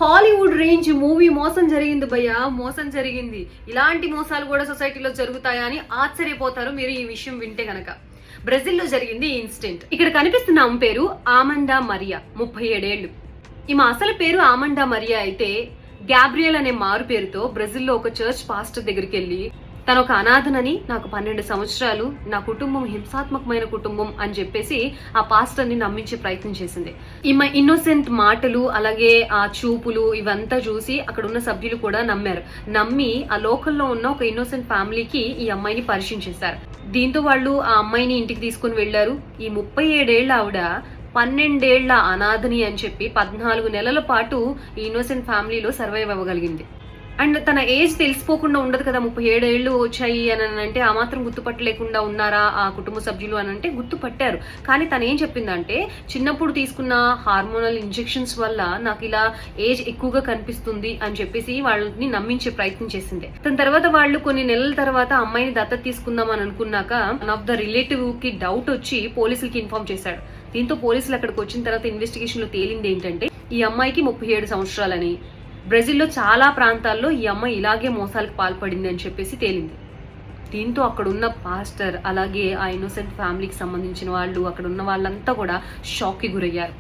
Hollywood range movie మోసం జరిగింది భయ్య, మోసం జరిగింది. ఇలాంటి మోసాలు కూడా సొసైటీలో జరుగుతాయా అని ఆశ్చర్యపోతారు మీరు ఈ విషయం వింటే గనక. బ్రెజిల్లో జరిగింది ఈ ఇన్సిడెంట్. ఇక్కడ కనిపిస్తున్న ఆమె పేరు ఆమండా మరియా, 37 ఏళ్లు. ఈమె అసలు పేరు ఆమండా మరియా అయితే గ్యాబ్రియల్ అనే మారు పేరుతో బ్రెజిల్లో ఒక చర్చ్ పాస్టర్ దగ్గరికి వెళ్లి తను ఒక అనాథనని, నాకు 12 సంవత్సరాలు, నా కుటుంబం హింసాత్మకమైన కుటుంబం అని చెప్పేసి ఆ పాస్టర్ ని నమ్మించే ప్రయత్నం చేసింది. ఈమె ఇన్నోసెంట్ మాటలు అలాగే ఆ చూపులు ఇవంతా చూసి అక్కడ ఉన్న సభ్యులు కూడా నమ్మారు. నమ్మి ఆ లోకల్లో ఉన్న ఒక ఇన్నోసెంట్ ఫ్యామిలీకి ఈ అమ్మాయిని పరిచయం చేశారు. దీంతో వాళ్ళు ఆ అమ్మాయిని ఇంటికి తీసుకుని వెళ్లారు. ఈ 37 ఏళ్ల ఆవిడ 12 ఏళ్ల అనాథని అని చెప్పి 14 నెలల పాటు ఈ ఇన్నోసెంట్ ఫ్యామిలీలో సర్వైవ్ అవ్వగలిగింది. అండ్ తన ఏజ్ తెలిసిపోకుండా ఉండదు కదా, 37 ఏళ్లు వచ్చాయి అని అంటే ఆ మాత్రం గుర్తుపట్టలేకుండా ఉన్నారా ఆ కుటుంబ సభ్యులు అని అంటే గుర్తుపట్టారు. కానీ తను ఏం చెప్పిందంటే, చిన్నప్పుడు తీసుకున్న హార్మోనల్ ఇంజెక్షన్స్ వల్ల నాకు ఇలా ఏజ్ ఎక్కువగా కనిపిస్తుంది అని చెప్పేసి వాళ్ళని నమ్మించే ప్రయత్నం చేసింది. దాని తర్వాత వాళ్ళు కొన్ని నెలల తర్వాత అమ్మాయిని దత్తత తీసుకుందాం అని అనుకున్నాక వన్ ఆఫ్ ద రిలేటివ్ కి డౌట్ వచ్చి పోలీసులకి ఇన్ఫార్మ్ చేశాడు. దీంతో పోలీసులు అక్కడికి వచ్చిన తర్వాత ఇన్వెస్టిగేషన్ లో తేలింది ఏంటంటే, ఈ అమ్మాయికి 37 సంవత్సరాలని, బ్రెజిల్లో చాలా ప్రాంతాల్లో ఈ అమ్మాయి ఇలాగే మోసాలకు పాల్పడింది అని చెప్పేసి తేలింది. దీంతో అక్కడున్న పాస్టర్ అలాగే ఆ ఇన్నోసెంట్ ఫ్యామిలీకి సంబంధించిన వాళ్ళు, అక్కడ ఉన్న వాళ్ళంతా కూడా షాక్ కి గురయ్యారు.